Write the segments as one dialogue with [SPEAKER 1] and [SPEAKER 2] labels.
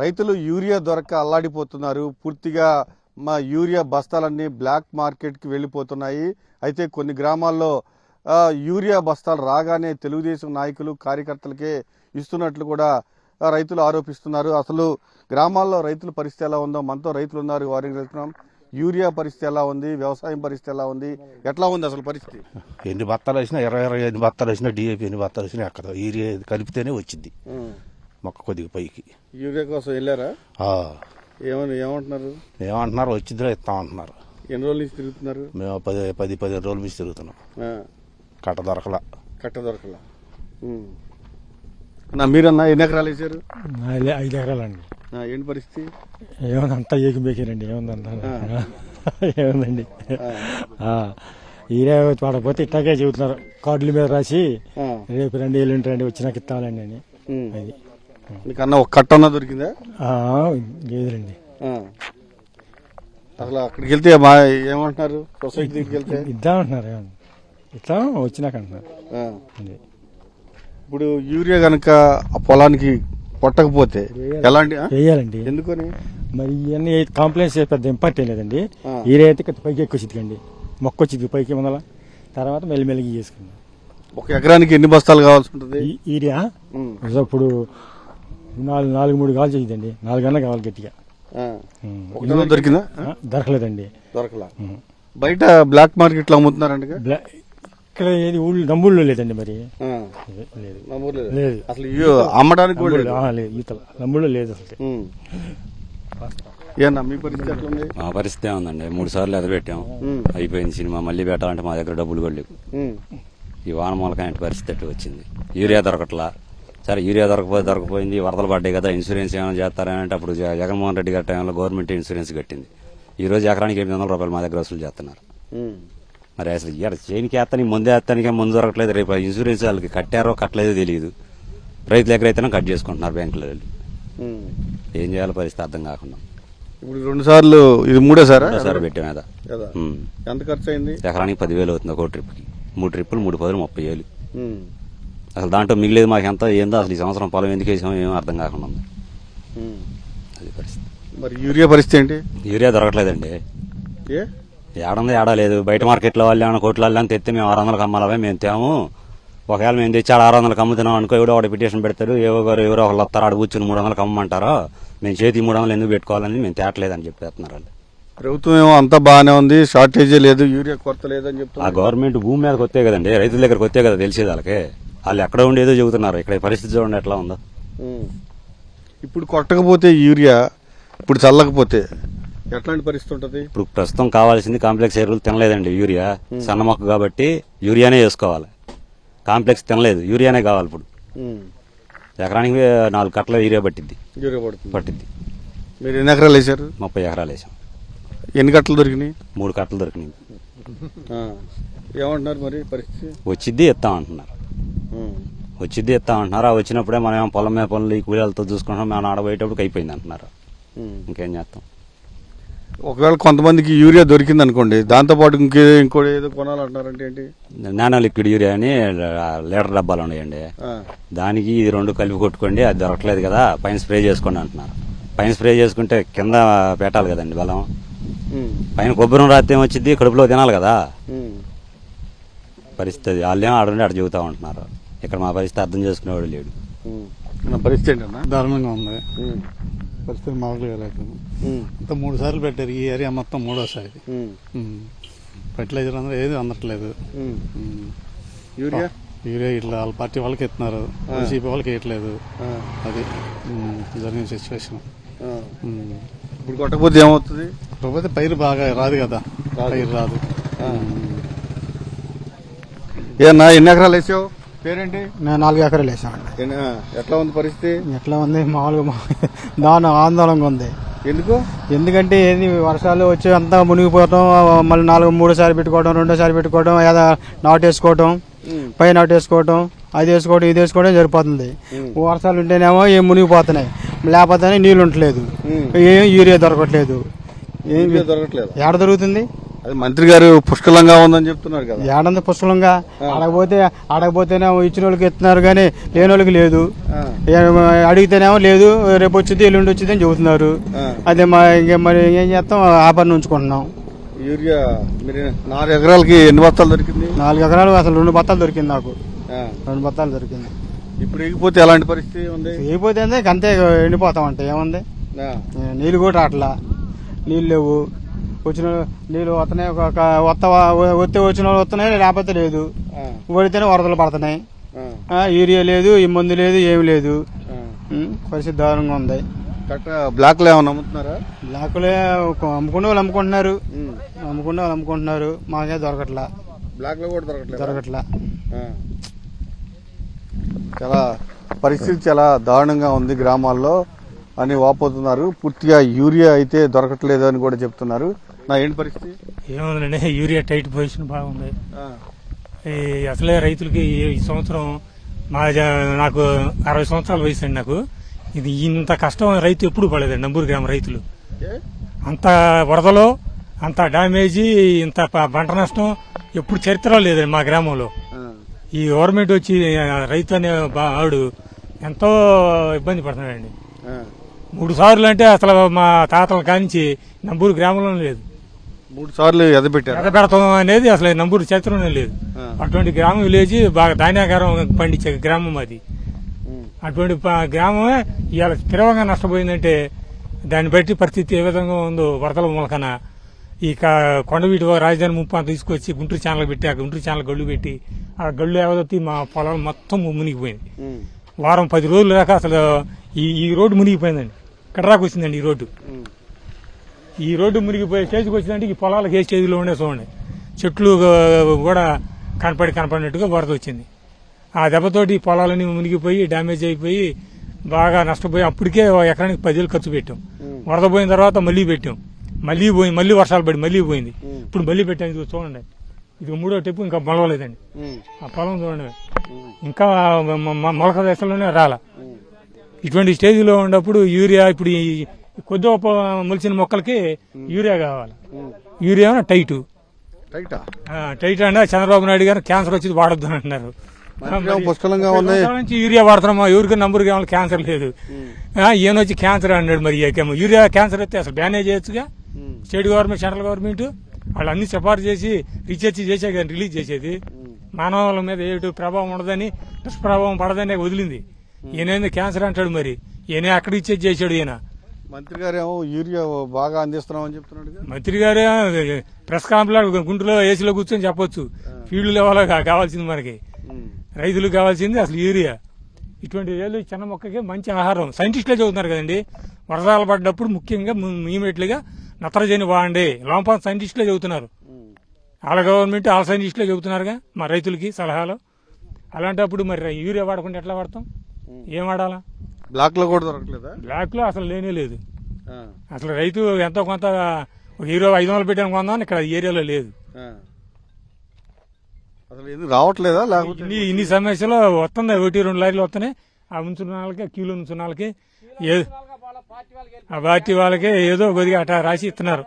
[SPEAKER 1] రైతులు యూరియా దొరక్క అల్లాడిపోతున్నారు. పూర్తిగా మా యూరియా బస్తాలన్నీ బ్లాక్ మార్కెట్కి వెళ్ళిపోతున్నాయి. అయితే కొన్ని గ్రామాల్లో యూరియా బస్తాలు రాగానే తెలుగుదేశం నాయకులు కార్యకర్తలకే ఇస్తున్నట్లు కూడా రైతులు ఆరోపిస్తున్నారు. అసలు గ్రామాల్లో రైతుల పరిస్థితి ఎలా ఉందో మనతో రైతులు ఉన్నారు, వారికి వెళ్తున్నాం. యూరియా పరిస్థితి ఎలా ఉంది, వ్యవసాయం పరిస్థితి ఎలా ఉంది, ఎట్లా ఉంది అసలు పరిస్థితి?
[SPEAKER 2] ఎన్ని బత్తాలు వేసినా 25 బత్తాలు వేసినా డిఏపి ఎన్ని బత్తాలు వేసినా ఎక్కడ యూరియా కలిపితేనే వచ్చింది మొక్క కొద్దిగా పైకి.
[SPEAKER 1] యూరియా కోసం వెళ్ళారా? ఏమంటున్నారు?
[SPEAKER 2] ఏమంటున్నారు, వచ్చిందిలో ఇస్తామంటున్నారు.
[SPEAKER 1] ఎన్ని రోజుల నుంచి తిరుగుతున్నారు?
[SPEAKER 2] మేము 10 రోజుల నుంచి తిరుగుతున్నాం. కట్ట దొరకలా.
[SPEAKER 1] మీరన్నా ఎన్ని ఎకరాలు వేసారు?
[SPEAKER 3] 5 ఎకరాలండి.
[SPEAKER 1] ఏంటి పరిస్థితి?
[SPEAKER 3] ఏముందంతా ఏకింబేకారండి. ఏముందండి ఈరే పడకపోతే ఇట్లాగే చెబుతున్నారు. కార్డుల మీద రాసి రేపు రండి ఎల్లుండి రండి వచ్చినాక ఇస్తామండి అని. అది
[SPEAKER 1] నీకన్నా ఒక కట్ట అన్నా దొరికిందా?
[SPEAKER 3] లేదులండి.
[SPEAKER 1] అసలు అక్కడికి వెళ్తే ఏమంటున్నారు? సొసైటీ దగ్గరికి వెళ్తే
[SPEAKER 3] ఇద్దామంటున్నారు. ఇస్తాం వచ్చినాక అంటున్నారు.
[SPEAKER 1] ఇప్పుడు యూరియా కనుక పొలానికి కొట్టకపోతే ఎలాంటి
[SPEAKER 3] వేయాలండి?
[SPEAKER 1] ఎందుకని
[SPEAKER 3] మరి ఇవన్నీ కాంప్లైంట్స్ పెద్ద ఇంపార్టెంట్ లేదండి. ఈరే అయితే పైకి ఎక్కువచ్చిద్దికండి, మొక్క వచ్చింది పైకి ముందల, తర్వాత మెల్లిమెల్లిగి చేసుకుందాం.
[SPEAKER 1] ఒక ఎకరానికి ఎన్ని బస్తాలు కావాల్సి ఉంటుంది
[SPEAKER 3] యూరియా? ఇప్పుడు 3 కావాలి చేద్దండి. 4 అన్నా కావాలి గట్టిగా.
[SPEAKER 1] దొరికిందా?
[SPEAKER 3] దొరకలేదండి.
[SPEAKER 1] దొరకలా. బయట బ్లాక్ మార్కెట్ లో అమ్ముతున్నారండి.
[SPEAKER 3] ఇక్కడ ఏది నమ్ముళ్ళు లేదండి. మరి లేదు
[SPEAKER 1] అసలు అమ్మడానికి
[SPEAKER 3] నమ్ముళ్ళు లేదు అసలు.
[SPEAKER 1] మీ పరిస్థితి ఎట్లా ఉంది?
[SPEAKER 4] మా పరిస్థితి ఏముందండి, 3 సార్లు ఎదబెట్టాం, అయిపోయింది సినిమా. మళ్ళీ పెట్టాలంటే మా దగ్గర డబ్బులు కూడా లేవు. ఈ వాన మూలకైన పరిస్థితి అట్టు వచ్చింది. యూరియా దొరకట్లా. సరే యూరియా దొరకపోయింది, వరదలు పడ్డాయి కదా, ఇన్సూరెన్స్ ఏమైనా చేస్తారని అంటే అప్పుడు జగన్మోహన్ రెడ్డి గారి టైంలో గవర్నమెంట్ ఇన్సూరెన్స్ కట్టింది. ఈ రోజు ఎకరానికి 800 రూపాయలు మా దగ్గర వసూలు చేస్తున్నారు. మరి అసలు చేనికి వేస్తానికి ముందే వేస్తానికే ముందు దొరకట్లేదు. రేపు ఇన్సూరెన్స్ వాళ్ళకి కట్టారో కట్టలేదో తెలియదు. రైతుల దగ్గర అయితేనే కట్ చేసుకుంటున్నారు బ్యాంకులో వెళ్ళి. ఏం చేయాలో పరిస్థితి అర్థం కాకుండా.
[SPEAKER 1] ఇప్పుడు 2 సార్లు, ఇది 3సారి
[SPEAKER 4] పెట్టాం కదా.
[SPEAKER 1] ఎంత ఖర్చు అయింది?
[SPEAKER 4] ఎకరానికి 10,000 అవుతుంది ఒక్కో ట్రిప్కి. 3 ట్రిప్పులు 3 పదులు 30,000. అసలు దాంట్లో మిగిలేదు మాకు ఎంత ఏందో. అసలు ఈ సంవత్సరం పొలం ఎందుకు వేసామో ఏమో అర్థం కాకుండా ఉంది. అది పరిస్థితి.
[SPEAKER 1] మరి యూరియా పరిస్థితి ఏంటి?
[SPEAKER 4] యూరియా దొరకట్లేదండి. ఏడుంది ఏడా లేదు. బయట మార్కెట్లో వాళ్ళు ఏమైనా కోట్లలో తెస్తే మేము 600కి అమ్మాలవే మేము తేము. ఒకవేళ మేము తెచ్చి 600కి అమ్ముతున్నాం అనుకో, ఎవడో ఒకటి పిటిషన్ పెడతారు, ఎవరో ఒకళ్ళు వస్తారు, ఆడ కూర్చుని 300కి అమ్మంటారో, మేము చేతి 300 ఎందుకు పెట్టుకోవాలని మేము తేటలేదని చెప్పేస్తున్నారు వాళ్ళు.
[SPEAKER 1] ప్రభుత్వం ఏమో అంతా బాగానే ఉంది, షార్టేజే లేదు, యూరియా కొరత లేదని చెప్తున్నారు.
[SPEAKER 4] ఆ గవర్నమెంట్ భూమి మీదకి వస్తే కదండి, రైతుల దగ్గరకు వస్తే కదా తెలిసేది వాళ్ళకి. వాళ్ళు ఎక్కడ ఉండేదో చెబుతున్నారు. ఇక్కడ పరిస్థితి చూడండి ఎట్లా ఉందో.
[SPEAKER 1] ఇప్పుడు కొట్టకపోతే యూరియా, ఇప్పుడు చల్లకపోతే ఎట్లాంటి పరిస్థితి ఉంటుంది?
[SPEAKER 4] ఇప్పుడు ప్రస్తుతం కావాల్సింది కాంప్లెక్స్ ఎరువులు తినలేదండి. యూరియా సన్న మొక్క కాబట్టి యూరియానే వేసుకోవాలి. కాంప్లెక్స్ తినలేదు, యూరియానే కావాలి. ఇప్పుడు ఎకరానికి 4 కట్టల యూరియా పట్టిద్ది.
[SPEAKER 1] మీరు ఎన్ని ఎకరాలు వేసారు?
[SPEAKER 4] 30 ఎకరాలు వేసాం.
[SPEAKER 1] ఎన్ని కట్టలు దొరికినాయి?
[SPEAKER 4] 3 కట్టలు దొరికినాయి.
[SPEAKER 1] ఏమంటున్నారు మరి పరిస్థితి?
[SPEAKER 4] వచ్చిద్ది ఇస్తామంటున్నారు. ఆ వచ్చినప్పుడే మనం పొలం మీద పనులు ఈ కూలీలతో చూసుకుంటాం, మేము ఆడబోయేటప్పుడు అయిపోయింది అంటున్నారు. ఇంకేం చేస్తాం?
[SPEAKER 1] ఒకవేళ కొంతమందికి యూరియా దొరికింది అనుకోండి, దాంతోపాటు ఇంకోటి ఏదో కొనాలంటున్నారంటే ఏంటి?
[SPEAKER 4] నానో లిక్విడ్ యూరియా అని లీటర్ డబ్బాలు ఉన్నాయండి. దానికి ఇది 2 కలిపి కొట్టుకోండి, అది దొరకలేదు కదా, పైన స్ప్రే చేసుకోండి అంటున్నారు. పైన స్ప్రే చేసుకుంటే కింద పెట్టాలి కదండి బలం. పైన కొబ్బరి రాత్రి ఏమొచ్చింది, కడుపులో తినాలి కదా పరిస్థితి. వాళ్ళేమో ఆడుండి అక్కడ చెబుతా ఉంటున్నారు. ఇక్కడ మా పరిస్థితి అర్థం చేసుకునేవాడు లేడు.
[SPEAKER 1] పరిస్థితి ఏంటన్నా?
[SPEAKER 5] దారుణంగా ఉంది పరిస్థితి. మామూలుగా లేదు. అంతా 3 సార్లు పెట్టారు. ఈ ఏరియా మొత్తం 3వసారి. ఫర్టిలైజర్ అందరూ ఏది అందట్లేదు. యూరియా ఇట్లా వాళ్ళ పార్టీ వాళ్ళకి ఎత్తున్నారు, వైసీపీ వాళ్ళకి వేయట్లేదు. అది జరిగిన సిచ్యువేషన్.
[SPEAKER 1] ఇప్పుడు కొట్టకపోతే ఏమవుతుంది?
[SPEAKER 5] కొట్టకపోతే పైరు బాగా రాదు కదా, పైరు రాదు.
[SPEAKER 1] ఏమన్నా ఎన్ని ఎకరాలు వేసావు? పేరేంటి?
[SPEAKER 3] నేను 4 ఎకరాలు వేసామండి.
[SPEAKER 1] ఎట్లా ఉంది పరిస్థితి?
[SPEAKER 3] ఎట్లా ఉంది? మామూలుగా దాని ఆందోళనగా ఉంది. ఎందుకంటే ఏంది, వర్షాలు వచ్చి అంతా మునిగిపోవటం, మళ్ళీ 3సారి పెట్టుకోవడం, 2సారి పెట్టుకోవడం, ఏదో నాటేసుకోవటం, పై నాటేసుకోవటం, అది వేసుకోవడం, ఇది వేసుకోవడం సరిపోతుంది. వర్షాలు ఉంటేనేమో ఏం మునిగిపోతున్నాయి, లేకపోతే నీళ్ళు ఉండట్లేదు, ఏం యూరియా దొరకట్లేదు. ఏం
[SPEAKER 1] దొరకట్లేదు.
[SPEAKER 3] ఎక్కడ దొరుకుతుంది?
[SPEAKER 1] అది మంత్రి గారు పుష్కలంగా ఉందని చెప్తున్నారు కదా.
[SPEAKER 3] ఏడంది పుష్కలంగా అడగపోతేనేమో ఇచ్చిన వాళ్ళకి ఇస్తున్నారు కానీ లేని వాళ్ళకి లేదు. అడిగితేనేమో లేదు, రేపు వచ్చింది ఎల్లుండి వచ్చింది అని చెబుతున్నారు. అదే మరి ఏం చేస్తాం, ఆపరణ ఉంచుకుంటున్నాం.
[SPEAKER 1] యూరియా మీరు 4 ఎకరాలకి ఎన్ని బస్తాలు దొరికింది?
[SPEAKER 3] 4 ఎకరాలు అసలు 2 బత్తాలు దొరికింది నాకు. 2 బత్తాలు దొరికింది.
[SPEAKER 1] ఇప్పుడు ఎగిపోతే ఎలాంటి పరిస్థితి ఉంది?
[SPEAKER 3] ఎగిపోతే అంతే ఎండిపోతామంటే ఏముంది. నీళ్ళు కూడా రావట్లా, నీళ్ళు లేవు. వచ్చిన నీళ్ళు వస్తున్నాయి, వస్తే వచ్చిన వాళ్ళు వస్తున్నాయి, లేకపోతే లేదు. పడితేనే వరదలు పడుతున్నాయి. యూరియా లేదు, ఈ మందు లేదు, ఏమి లేదు. పరిస్థితి దారుణంగా ఉంది.
[SPEAKER 1] బ్లాక్ లో ఏమన్నా అమ్ముతున్నారా?
[SPEAKER 3] బ్లాక్ లో అమ్ముకునే వాళ్ళు అమ్ముకుంటున్నారు. మాకే దొరకట్లా.
[SPEAKER 1] బ్లాక్ లో కూడా
[SPEAKER 3] దొరకట్లా.
[SPEAKER 1] చాలా పరిస్థితి చాలా దారుణంగా ఉంది గ్రామాల్లో అని వాపోతున్నారు. పూర్తిగా యూరియా అయితే దొరకట్లేదు అని కూడా చెప్తున్నారు. ఏంటి పరిస్థితి?
[SPEAKER 6] ఏముందండి, యూరియా టైట్ పొజిషన్ బాగుంది. అసలే రైతులకి ఈ సంవత్సరం నాకు 60 సంవత్సరాల వయసు అండి. నాకు ఇది ఇంత కష్టం రైతు ఎప్పుడు పడలేదండి. నంబూరు గ్రామ రైతులు అంత వరదలో అంత డ్యామేజీ, ఇంత పంట నష్టం ఎప్పుడు చరిత్రలో లేదండి మా గ్రామంలో. ఈ గవర్నమెంట్ వచ్చి రైతు అనే ఆవిడ ఎంతో ఇబ్బంది పడుతున్నాడండి. 3 సార్లు అంటే అసలు మా తాతల కానించి నంబూరు గ్రామంలో లేదు.
[SPEAKER 1] 3 సార్లు ఎదపెడతాం
[SPEAKER 6] అనేది అసలు నంబూరు చరిత్రలోనే లేదు. అటువంటి గ్రామం, విలేజ్ బాగా ధాన్యాగారం పండించే గ్రామం అది. అటువంటి గ్రామమే ఇవాళ తీవ్రంగా నష్టపోయిందంటే దాన్ని బట్టి పరిస్థితి ఏ విధంగా ఉందో. వరదల మూలకన ఈ కొండవీటి రాజధాని ముప్పు అంతా తీసుకొచ్చి గుంటూరు ఛానల్ పెట్టి, ఆ గుంటూరు ఛానల్ గళ్ళు పెట్టి, ఆ గళ్ళు ఏవదొత్తి మా పొలాలు మొత్తం మునిగిపోయింది. వారం 10 రోజుల దాకా అసలు ఈ రోడ్డు మునిగిపోయిందండి. ఇక్కడ దాకా వచ్చిందండి ఈ రోడ్డు మునిగిపోయే స్టేజ్కి వచ్చిందంటే ఈ పొలాలకు ఏ స్టేజ్లో ఉండే చూడండి. చెట్లు కూడా కనపడినట్టుగా వరద వచ్చింది. ఆ దెబ్బతోటి పొలాలన్నీ మునిగిపోయి డ్యామేజ్ అయిపోయి బాగా నష్టపోయి అప్పటికే ఎకరానికి 10,000 ఖర్చు పెట్టాం. వరద పోయిన తర్వాత మళ్ళీ పెట్టాం, మళ్ళీ వర్షాలు పడి మళ్ళీ పోయింది. ఇప్పుడు మళ్ళీ పెట్టాం. ఇది చూడండి, ఇది 3వ టెప్పు ఇంకా మొలవలేదండి. ఆ పొలం చూడండి, ఇంకా మొలక దశలోనే రాలా. ఇటువంటి స్టేజ్లో ఉన్నప్పుడు యూరియా, ఇప్పుడు కొద్ది మొలిచిన మొక్కలకి యూరియా కావాలి. యూరియా టైట్ అంటే చంద్రబాబు నాయుడు గారు క్యాన్సర్ వచ్చి వాడొద్దు అని అంటున్నారు.
[SPEAKER 1] పుష్కలంగా
[SPEAKER 6] నుంచి యూరియా వాడుతున్నామా? ఎవరికి నంబర్ కావాలి, క్యాన్సర్ లేదు. ఈయన వచ్చి క్యాన్సర్ అన్నాడు. మరి యూరియా క్యాన్సర్ వస్తే అసలు బ్యానే చేయొచ్చుగా. స్టేట్ గవర్నమెంట్, సెంట్రల్ గవర్నమెంట్ వాళ్ళు అన్ని సిఫార్సు చేసి రీసెర్చ్ చేసే కానీ రిలీజ్ చేసేది. మానవుల మీద ఏటు ప్రభావం ఉండదని, దుష్ప్రభావం పడదని వదిలింది. ఈయన క్యాన్సర్ అంటాడు. మరి ఈయన అక్కడ ఇచ్చేది చేశాడు. ఈయన
[SPEAKER 1] మంత్రి గారేమో యూరియా బాగా అందిస్తున్నామని చెప్తున్నాడు.
[SPEAKER 6] మంత్రి గారే ప్రెస్ కాంప్లెక్స్ గుంటూరులో ఏసీలో కూర్చొని చెప్పొచ్చు. ఫీల్డ్ లెవెల్ కావాల్సింది మనకి, రైతులకు కావాల్సింది అసలు యూరియా. ఇటువంటి వేలు చిన్న మొక్కకి మంచి ఆహారం. సైంటిస్టులే చెబుతున్నారు కదండి, వర్షాలు పడ్డప్పుడు ముఖ్యంగా ఇమీడియట్లీగా నత్రజని వాడండి. లోపల సైంటిస్టులే చెబుతున్నారు. వాళ్ళ గవర్నమెంట్, వాళ్ళ సైంటిస్టులే చెబుతున్నారుగా మా రైతులకి సలహాలు. అలాంటప్పుడు మరి యూరియా వాడకుండా ఎట్లా వాడతాం? ఏం వాడాలా?
[SPEAKER 1] బ్లాక్ లో కూడా దొరకలేదా?
[SPEAKER 6] బ్లాక్ లో అసలు లేనే లేదు. అసలు రైతు ఎంతో కొంత 500 పెట్టాను కొందాం, ఇక్కడ ఏరియాలో లేదు.
[SPEAKER 1] అసలు ఇది రావట్లేదా? లేకపోతే
[SPEAKER 6] ఇన్ని సమస్యలు వస్తుంది. 1-2 లారీలు వస్తున్నాయి. ఆ ఉంచున్న వాళ్ళకి, క్యూలో ఉంచున్న వాళ్ళకి, ఆ పార్టీ వాళ్ళకి ఏదో కొద్దిగా అట్లా రాసి ఇస్తున్నారు.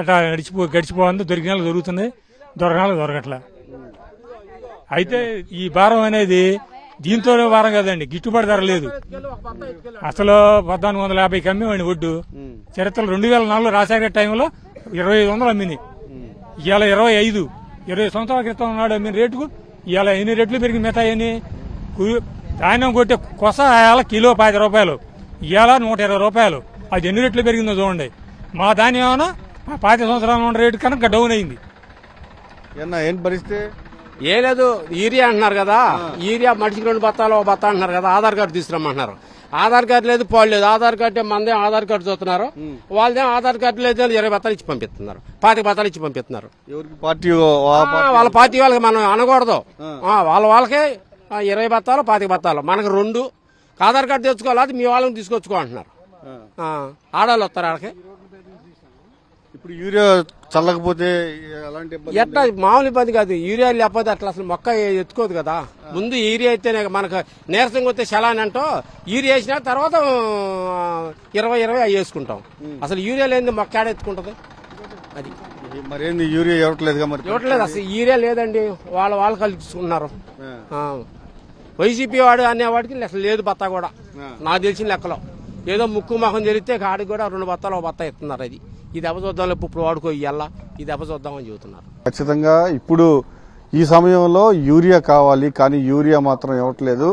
[SPEAKER 6] అట్లా గడిచిపోతుంది. దొరికిన వాళ్ళు దొరుకుతుంది, దొరకని వాళ్ళు దొరకట్లా. అయితే ఈ భారం అనేది దీంతోనే భారం కదండి, గిట్టుబాటు ధర లేదు. అసలు 1450కి అమ్మేవాడిని ఒడ్డు. చరిత్రలో 2004 రాజశేఖర టైంలో 2500 అమ్మింది. ఇవాళ 20 సంవత్సరాల క్రితం నాడు అమ్మిన రేటుకు ఇవాళ ఎన్ని రెట్లు పెరిగింది. మిగతా అని ధాన్యం కొట్టే కొస ఇవాళ కిలో 10 రూపాయలు, ఇవాళ 120 రూపాయలు. అది ఎన్ని రెట్లు పెరిగిందో చూడండి. మా ధాన్యం ఏమన్నా 5 సంవత్సరాల ఉన్న రేటు కనుక డౌన్ అయింది.
[SPEAKER 1] ఏం పరిస్థితి?
[SPEAKER 7] ఏ లేదు, యూరియా అంటున్నారు కదా, యూరియా మనిషికి 2 బత్తాలు 1 బత్తా అంటున్నారు కదా. ఆధార్ కార్డు తీసుకురమ్మంటున్నారు. ఆధార్ కార్డు లేదు, పాలు లేదు. ఆధార్ కార్డు మందే ఆధార్ కార్డు చూస్తున్నారు. వాళ్ళదే ఆధార్ కార్డు లేదు, 20 బత్తాలు ఇచ్చి పంపిస్తున్నారు, 25 బత్తాలు ఇచ్చి పంపిస్తున్నారు. వాళ్ళ పార్టీ వాళ్ళకి మనం అనకూడదు. వాళ్ళకే 20 బత్తాలు 25 బత్తాలు, మనకు 2. ఆధార్ కార్డు తెచ్చుకోవాలి, అది మీ వాళ్ళని తీసుకొచ్చుకో అంటున్నారు. ఆడాళ్ళు వస్తారు ఆడకి.
[SPEAKER 1] ఇప్పుడు యూరియా చల్లకపోతే ఎలాంటి ఇబ్బంది?
[SPEAKER 7] ఎట్లా మామూలు ఇబ్బంది కాదు. యూరియా లేకపోతే అట్లా అసలు మొక్క ఎత్తుకోదు కదా. ముందు యూరియా అయితేనే మనకు నీరసంగా వస్తే చలాని అంటూ యూరియా వేసిన తర్వాత 20 అవి వేసుకుంటాం. అసలు యూరియా లేని మొక్క ఏడ ఎత్తుకుంటది? అది
[SPEAKER 1] మరేంది యూరియా ఇవ్వట్లేదుగా మరి?
[SPEAKER 7] ఇవ్వట్లేదు అసలు. యూరియా లేదండి, వాళ్ళు కలుసుకున్నారు. వైసీపీ వాడు అనేవాడికి అసలు లేదు బత్తా కూడా నాకు తెలిసిన లెక్కలో. ఏదో ముక్కు మొహం తెలిస్తే ఆడికి కూడా 2 బత్తాలు 1 బత్తా ఇస్తున్నారు. అది ఈ దెబ్బ చూద్దాం, ఇప్పుడు వాడుకో ఇయ్యాల ఈ దెబ్బ చూద్దామని చెబుతున్నారు.
[SPEAKER 1] ఖచ్చితంగా ఇప్పుడు ఈ సమయంలో యూరియా కావాలి, కానీ యూరియా మాత్రం ఇవ్వట్లేదు.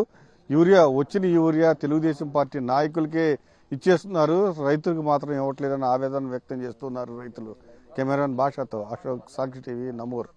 [SPEAKER 1] వచ్చిన యూరియా తెలుగుదేశం పార్టీ నాయకులకే ఇచ్చేస్తున్నారు, రైతులకు మాత్రం ఇవ్వట్లేదని ఆవేదన వ్యక్తం చేస్తున్నారు రైతులు. కెమెరామెన్ భాషతో అశోక్, సాక్షి టీవీ, నమూర్.